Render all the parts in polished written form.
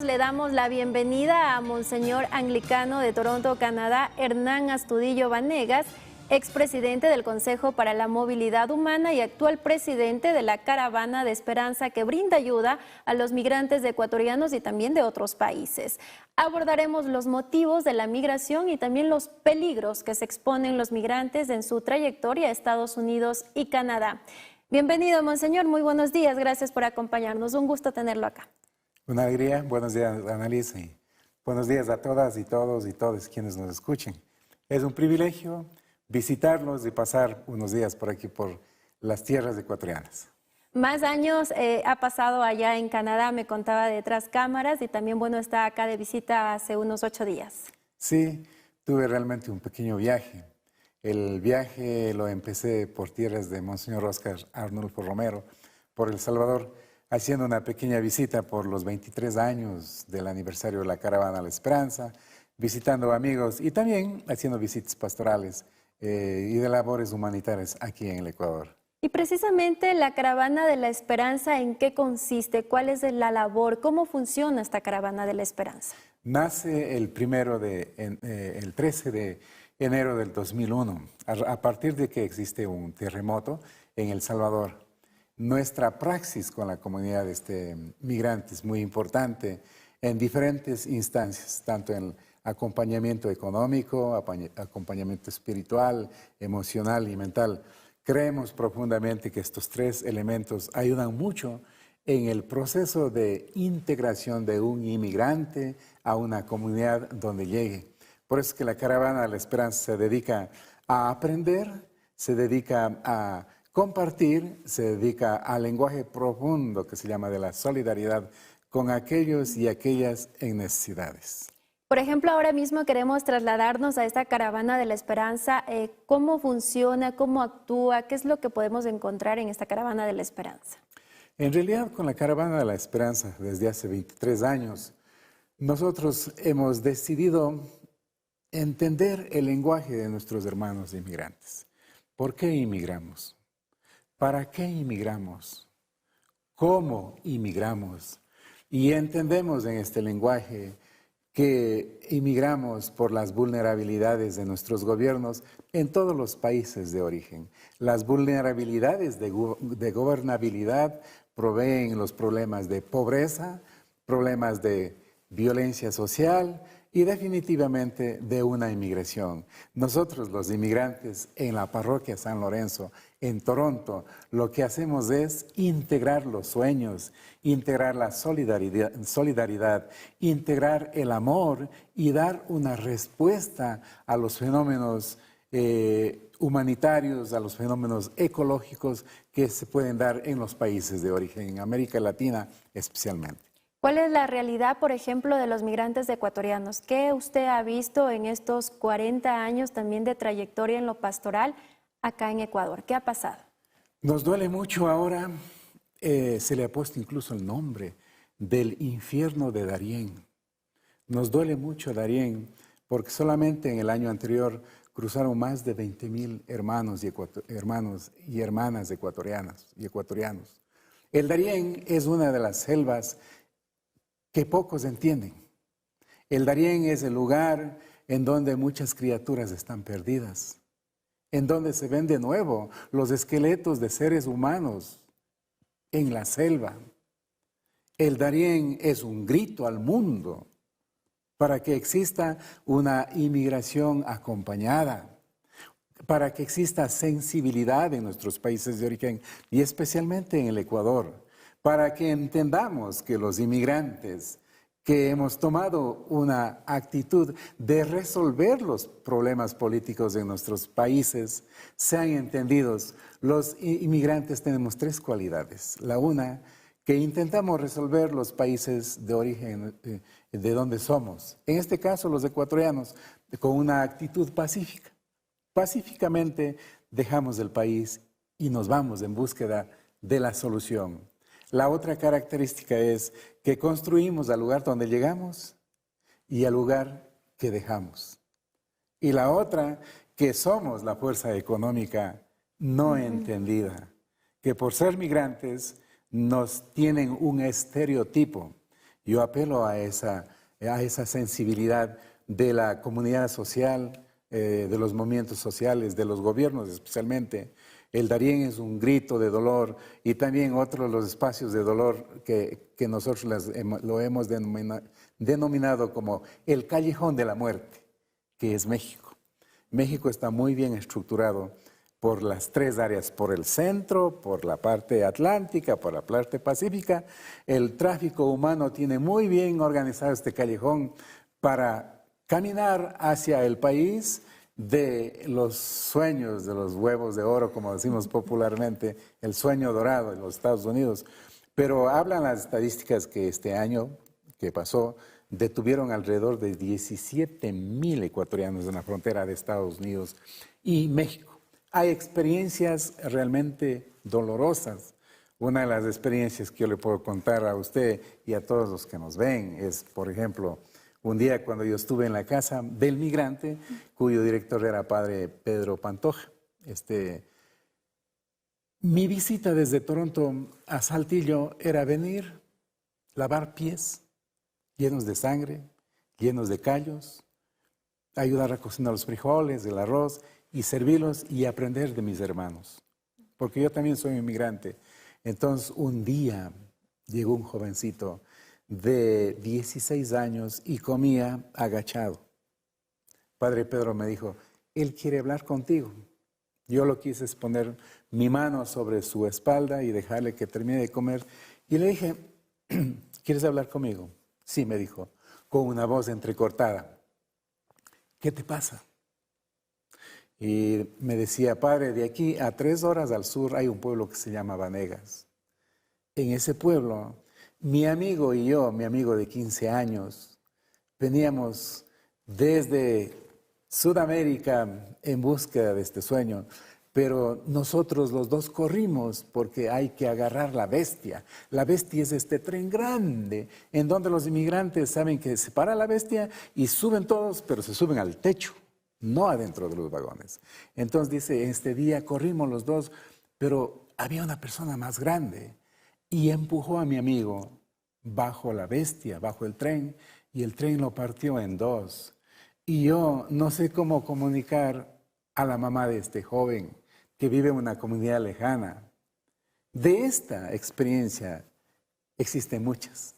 Le damos la bienvenida a Monseñor Anglicano de Toronto, Canadá, Hernán Astudillo Vanegas, expresidente del Consejo para la Movilidad Humana y actual presidente de la Caravana de Esperanza, que brinda ayuda a los migrantes ecuatorianos y también de otros países. Abordaremos los motivos de la migración y también los peligros que se exponen los migrantes en su trayectoria a Estados Unidos y Canadá. Bienvenido, Monseñor, muy buenos días, gracias por acompañarnos, un gusto tenerlo acá. Una alegría, buenos días, Annalisa, y buenos días a todas y todos y todos quienes nos escuchen. Es un privilegio visitarlos y pasar unos días por aquí, por las tierras ecuatorianas. Más años ha pasado allá en Canadá, me contaba detrás cámaras, y también, bueno, está acá de visita hace unos 8 días. Sí, tuve realmente un pequeño viaje. El viaje lo empecé por tierras de Monseñor Óscar Arnulfo Romero, por El Salvador, haciendo una pequeña visita por los 23 años del aniversario de la Caravana de la Esperanza, visitando amigos y también haciendo visitas pastorales y de labores humanitarias aquí en el Ecuador. Y precisamente la Caravana de la Esperanza, ¿en qué consiste? ¿Cuál es la labor? ¿Cómo funciona esta Caravana de la Esperanza? Nace el 13 de enero del 2001, a partir de que existe un terremoto en El Salvador. Nuestra praxis con la comunidad migrante es muy importante en diferentes instancias, tanto en acompañamiento económico, acompañamiento espiritual, emocional y mental. Creemos profundamente que estos tres elementos ayudan mucho en el proceso de integración de un inmigrante a una comunidad donde llegue. Por eso es que la Caravana de la Esperanza se dedica a aprender, se dedica a compartir, se dedica al lenguaje profundo que se llama de la solidaridad con aquellos y aquellas en necesidades. Por ejemplo, ahora mismo queremos trasladarnos a esta Caravana de la Esperanza. ¿Cómo funciona? ¿Cómo actúa? ¿Qué es lo que podemos encontrar en esta Caravana de la Esperanza? En realidad, con la Caravana de la Esperanza, desde hace 23 años, nosotros hemos decidido entender el lenguaje de nuestros hermanos inmigrantes. ¿Por qué inmigramos? ¿Para qué inmigramos? ¿Cómo inmigramos? Y entendemos en este lenguaje que inmigramos por las vulnerabilidades de nuestros gobiernos en todos los países de origen. Las vulnerabilidades de gobernabilidad proveen los problemas de pobreza, problemas de violencia social y definitivamente de una inmigración. Nosotros, los inmigrantes en la parroquia San Lorenzo, en Toronto, lo que hacemos es integrar los sueños, integrar la solidaridad, integrar el amor y dar una respuesta a los fenómenos humanitarios, a los fenómenos ecológicos que se pueden dar en los países de origen, en América Latina especialmente. ¿Cuál es la realidad, por ejemplo, de los migrantes ecuatorianos? ¿Qué usted ha visto en estos 40 años también de trayectoria en lo pastoral acá en Ecuador? ¿Qué ha pasado? Nos duele mucho ahora, se le ha puesto incluso el nombre del infierno de Darién. Nos duele mucho Darién porque solamente en el año anterior cruzaron más de 20,000 hermanos y hermanas ecuatorianas y ecuatorianos. El Darién es una de las selvas que pocos entienden. El Darién es el lugar en donde muchas criaturas están perdidas, en donde se ven de nuevo los esqueletos de seres humanos en la selva. El Darién es un grito al mundo para que exista una inmigración acompañada, para que exista sensibilidad en nuestros países de origen y especialmente en el Ecuador, para que entendamos que los inmigrantes que hemos tomado una actitud de resolver los problemas políticos de nuestros países sean entendidos. Los inmigrantes tenemos tres cualidades. La una, que intentamos resolver los países de origen de donde somos. En este caso, los ecuatorianos, con una actitud pacífica. Pacíficamente dejamos el país y nos vamos en búsqueda de la solución. La otra característica es que construimos al lugar donde llegamos y al lugar que dejamos. Y la otra, que somos la fuerza económica no entendida, que por ser migrantes nos tienen un estereotipo Yo apelo a esa sensibilidad de la comunidad social, de los movimientos sociales, de los gobiernos especialmente. El Darién es un grito de dolor y también otro de los espacios de dolor que nosotros lo hemos denominado como el callejón de la muerte, que es México. México está muy bien estructurado por las tres áreas, por el centro, por la parte atlántica, por la parte pacífica. El tráfico humano tiene muy bien organizado este callejón para caminar hacia el país de los sueños, de los huevos de oro, como decimos popularmente, el sueño dorado de los Estados Unidos. Pero hablan las estadísticas que este año que pasó, detuvieron alrededor de 17,000 ecuatorianos en la frontera de Estados Unidos y México. Hay experiencias realmente dolorosas. Una de las experiencias que yo le puedo contar a usted y a todos los que nos ven es, por ejemplo, un día cuando yo estuve en la casa del migrante, cuyo director era padre Pedro Pantoja. Mi visita desde Toronto a Saltillo era venir, lavar pies llenos de sangre, llenos de callos, ayudar a cocinar los frijoles, el arroz y servirlos y aprender de mis hermanos. Porque yo también soy inmigrante. Entonces, un día llegó un jovencito de 16 años y comía agachado. Padre Pedro me dijo, él quiere hablar contigo. Yo lo quise es poner mi mano sobre su espalda y dejarle que termine de comer. Y le dije, ¿quieres hablar conmigo? Sí, me dijo, con una voz entrecortada. ¿Qué te pasa? Y me decía, padre, de aquí a 3 horas al sur hay un pueblo que se llama Vanegas. En ese pueblo, mi amigo y yo, mi amigo de 15 años, veníamos desde Sudamérica en búsqueda de este sueño, pero nosotros los dos corrimos porque hay que agarrar la bestia. La bestia es este tren grande, en donde los inmigrantes saben que se para la bestia y suben todos, pero se suben al techo, no adentro de los vagones. Entonces dice, este día corrimos los dos, pero había una persona más grande y empujó a mi amigo bajo la bestia, bajo el tren, y el tren lo partió en dos. Y yo no sé cómo comunicar a la mamá de este joven que vive en una comunidad lejana. De esta experiencia existen muchas,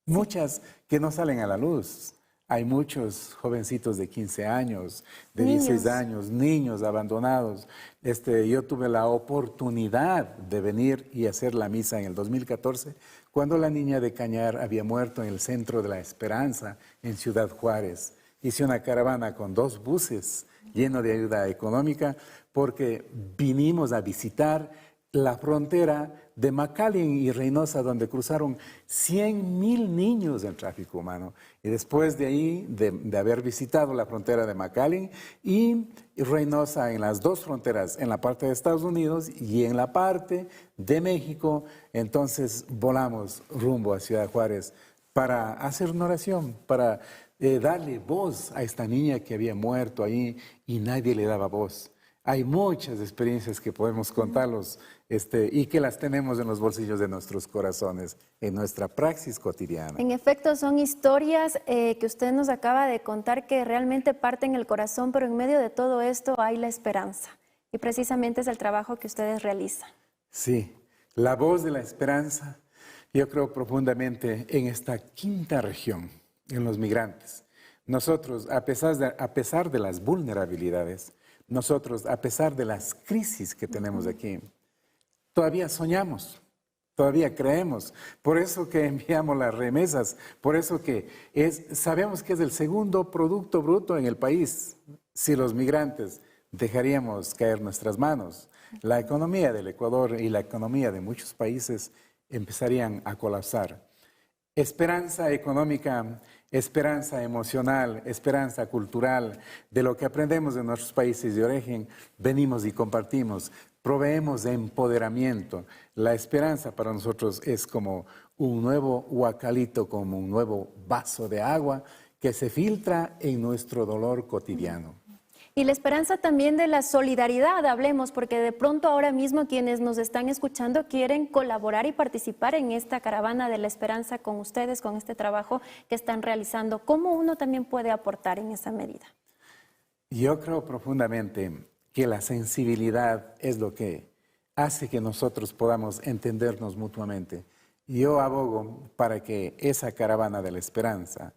muchas que no salen a la luz. Hay muchos jovencitos de 15 años, de 16 años, niños abandonados. Yo tuve la oportunidad de venir y hacer la misa en el 2014, cuando la niña de Cañar había muerto en el Centro de la Esperanza, en Ciudad Juárez. Hice una caravana con 2 buses llenos de ayuda económica porque vinimos a visitar la frontera de McAllen y Reynosa, donde cruzaron 100,000 niños en tráfico humano. Y después de ahí, de haber visitado la frontera de McAllen y Reynosa, en las 2 fronteras, en la parte de Estados Unidos y en la parte de México, entonces volamos rumbo a Ciudad Juárez para hacer una oración, para darle voz a esta niña que había muerto ahí y nadie le daba voz. Hay muchas experiencias que podemos contarlos y que las tenemos en los bolsillos de nuestros corazones, en nuestra praxis cotidiana. En efecto, son historias que usted nos acaba de contar que realmente parten el corazón, pero en medio de todo esto hay la esperanza. Y precisamente es el trabajo que ustedes realizan. Sí, la voz de la esperanza, yo creo profundamente en esta quinta región, en los migrantes. Nosotros, a pesar de las vulnerabilidades, nosotros, a pesar de las crisis que tenemos aquí, todavía soñamos, todavía creemos. Por eso que enviamos las remesas, por eso que sabemos que es el segundo producto bruto en el país. Si los migrantes dejaríamos caer nuestras manos, la economía del Ecuador y la economía de muchos países empezarían a colapsar. Esperanza económica, esperanza emocional, esperanza cultural, de lo que aprendemos de nuestros países de origen, venimos y compartimos, proveemos de empoderamiento. La esperanza para nosotros es como un nuevo huacalito, como un nuevo vaso de agua que se filtra en nuestro dolor cotidiano. Y la esperanza también de la solidaridad, hablemos, porque de pronto ahora mismo quienes nos están escuchando quieren colaborar y participar en esta caravana de la esperanza con ustedes, con este trabajo que están realizando. ¿Cómo uno también puede aportar en esa medida? Yo creo profundamente que la sensibilidad es lo que hace que nosotros podamos entendernos mutuamente. Yo abogo para que esa caravana de la esperanza,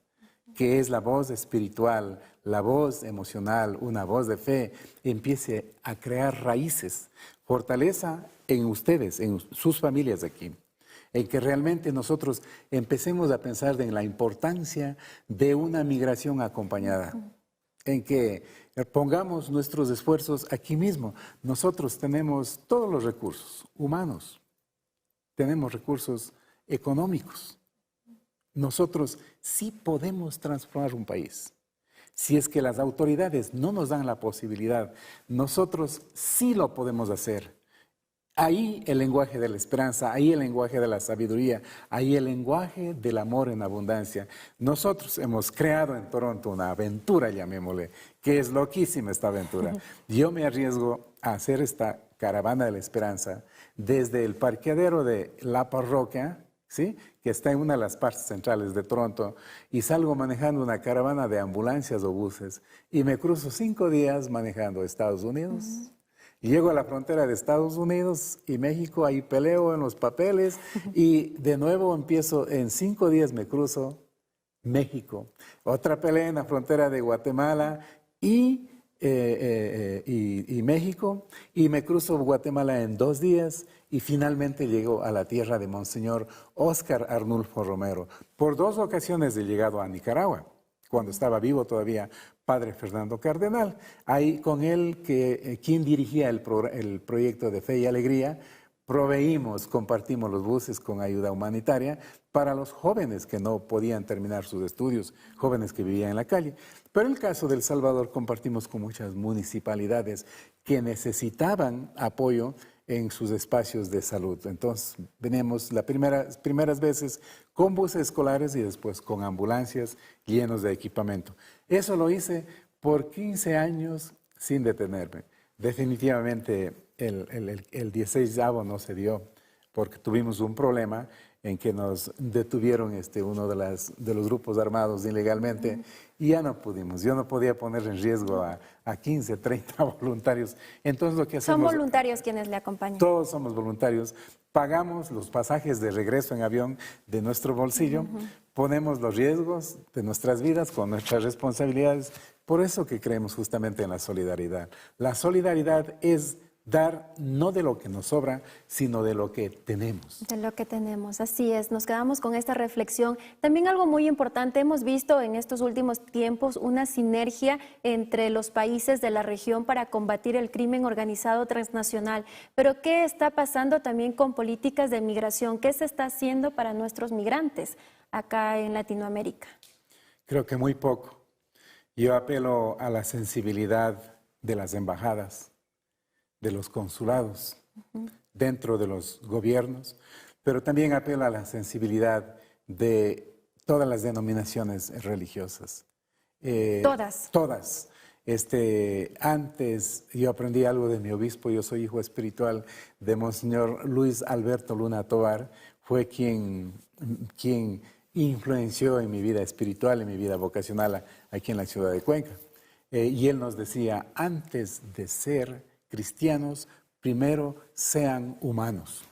que es la voz espiritual, la voz emocional, una voz de fe, empiece a crear raíces, fortaleza en ustedes, en sus familias aquí, en que realmente nosotros empecemos a pensar en la importancia de una migración acompañada, en que pongamos nuestros esfuerzos aquí mismo. Nosotros tenemos todos los recursos humanos, tenemos recursos económicos. Nosotros sí podemos transformar un país. Si es que las autoridades no nos dan la posibilidad, nosotros sí lo podemos hacer. Ahí el lenguaje de la esperanza, ahí el lenguaje de la sabiduría, ahí el lenguaje del amor en abundancia. Nosotros hemos creado en Toronto una aventura, llamémosle, que es loquísima esta aventura. Yo me arriesgo a hacer esta caravana de la esperanza desde el parqueadero de la parroquia, ¿sí?, que está en una de las partes centrales de Toronto, y salgo manejando una caravana de ambulancias o buses y me cruzo 5 días manejando a Estados Unidos. Y llego a la frontera de Estados Unidos y México, ahí peleo en los papeles y de nuevo empiezo, en 5 días me cruzo México. Otra pelea en la frontera de Guatemala y México, y me cruzo Guatemala en 2 días y finalmente llego a la tierra de Monseñor Óscar Arnulfo Romero. Por 2 ocasiones he llegado a Nicaragua, cuando estaba vivo todavía Padre Fernando Cardenal. Ahí con él, quien dirigía el proyecto de Fe y Alegría, compartimos los buses con ayuda humanitaria para los jóvenes que no podían terminar sus estudios, jóvenes que vivían en la calle. Pero en el caso de El Salvador compartimos con muchas municipalidades que necesitaban apoyo en sus espacios de salud. Entonces, venimos las primeras veces con buses escolares y después con ambulancias llenos de equipamiento. Eso lo hice por 15 años sin detenerme. Definitivamente el 16º no se dio porque tuvimos un problema en que nos detuvieron uno de los grupos armados ilegalmente y ya no pudimos. Yo no podía poner en riesgo a 15, 30 voluntarios. Entonces lo que hacemos... ¿Son voluntarios quienes le acompañan? Todos somos voluntarios. Pagamos los pasajes de regreso en avión de nuestro bolsillo, ponemos los riesgos de nuestras vidas con nuestras responsabilidades. Por eso que creemos justamente en la solidaridad. La solidaridad es dar no de lo que nos sobra, sino de lo que tenemos. De lo que tenemos, así es. Nos quedamos con esta reflexión. También algo muy importante, hemos visto en estos últimos tiempos una sinergia entre los países de la región para combatir el crimen organizado transnacional. Pero ¿qué está pasando también con políticas de migración? ¿Qué se está haciendo para nuestros migrantes acá en Latinoamérica? Creo que muy poco. Yo apelo a la sensibilidad de las embajadas, de los consulados, dentro de los gobiernos, pero también apelo a la sensibilidad de todas las denominaciones religiosas. Todas. Todas. Antes yo aprendí algo de mi obispo, yo soy hijo espiritual de Monseñor Luis Alberto Luna Tovar, fue quien influenció en mi vida espiritual, en mi vida vocacional aquí en la ciudad de Cuenca. Y él nos decía, antes de ser cristianos, primero sean humanos.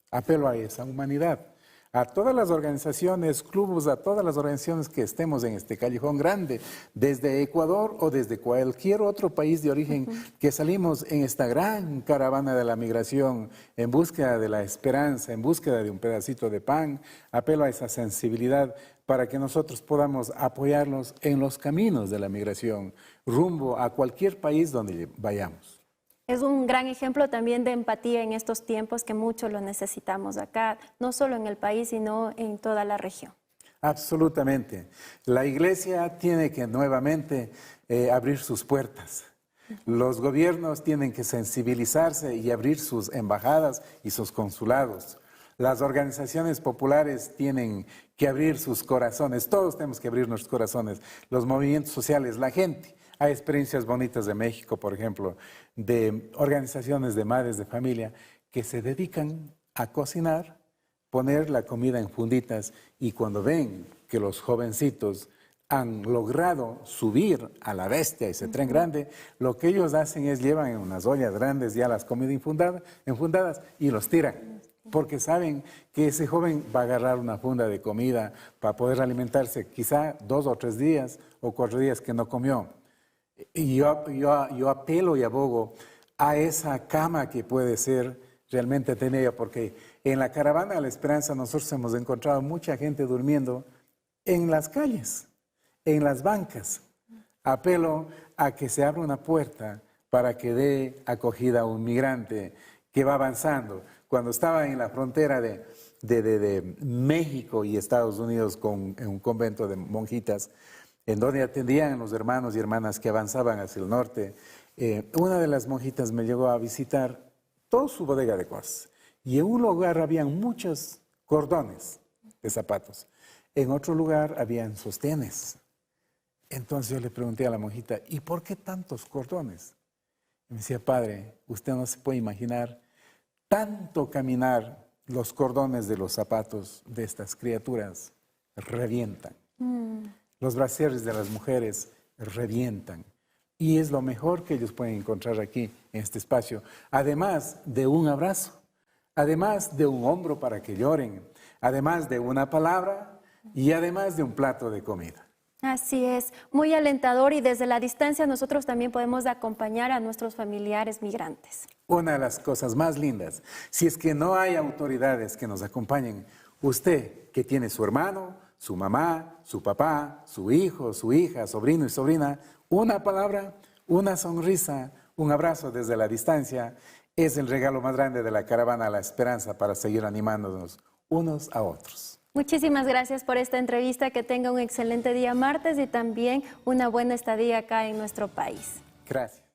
Apelo a esa humanidad. A todas las organizaciones, clubes, a todas las organizaciones que estemos en este callejón grande, desde Ecuador o desde cualquier otro país de origen, que salimos en esta gran caravana de la migración en búsqueda de la esperanza, en búsqueda de un pedacito de pan. Apelo a esa sensibilidad para que nosotros podamos apoyarnos en los caminos de la migración, rumbo a cualquier país donde vayamos. Es un gran ejemplo también de empatía en estos tiempos que mucho lo necesitamos acá, no solo en el país, sino en toda la región. Absolutamente. La iglesia tiene que nuevamente abrir sus puertas. Los gobiernos tienen que sensibilizarse y abrir sus embajadas y sus consulados. Las organizaciones populares tienen que abrir sus corazones, todos tenemos que abrir nuestros corazones, los movimientos sociales, la gente. Hay experiencias bonitas de México, por ejemplo, de organizaciones de madres de familia que se dedican a cocinar, poner la comida en funditas y cuando ven que los jovencitos han logrado subir a la bestia y se traen grande, lo que ellos hacen es llevan en unas ollas grandes ya las comidas enfundadas y los tiran. Porque saben que ese joven va a agarrar una funda de comida para poder alimentarse quizá 2 o 3 días o 4 días que no comió. Y yo apelo y abogo a esa cama que puede ser realmente tenida, porque en la caravana de la Esperanza nosotros hemos encontrado mucha gente durmiendo en las calles, en las bancas. Apelo a que se abra una puerta para que dé acogida a un migrante que va avanzando. Cuando estaba en la frontera de México y Estados Unidos en un convento de monjitas, en donde atendían a los hermanos y hermanas que avanzaban hacia el norte, una de las monjitas me llegó a visitar toda su bodega de cosas. Y en un lugar habían muchos cordones de zapatos. En otro lugar habían sostenes. Entonces yo le pregunté a la monjita, ¿y por qué tantos cordones? Y me decía, padre, usted no se puede imaginar tanto caminar, los cordones de los zapatos de estas criaturas revientan. Los brasieres de las mujeres revientan. Y es lo mejor que ellos pueden encontrar aquí, en este espacio. Además de un abrazo, además de un hombro para que lloren, además de una palabra y además de un plato de comida. Así es, muy alentador y desde la distancia nosotros también podemos acompañar a nuestros familiares migrantes. Una de las cosas más lindas, si es que no hay autoridades que nos acompañen, usted que tiene su hermano, su mamá, su papá, su hijo, su hija, sobrino y sobrina, una palabra, una sonrisa, un abrazo desde la distancia, es el regalo más grande de la caravana La Esperanza para seguir animándonos unos a otros. Muchísimas gracias por esta entrevista, que tenga un excelente día martes y también una buena estadía acá en nuestro país. Gracias.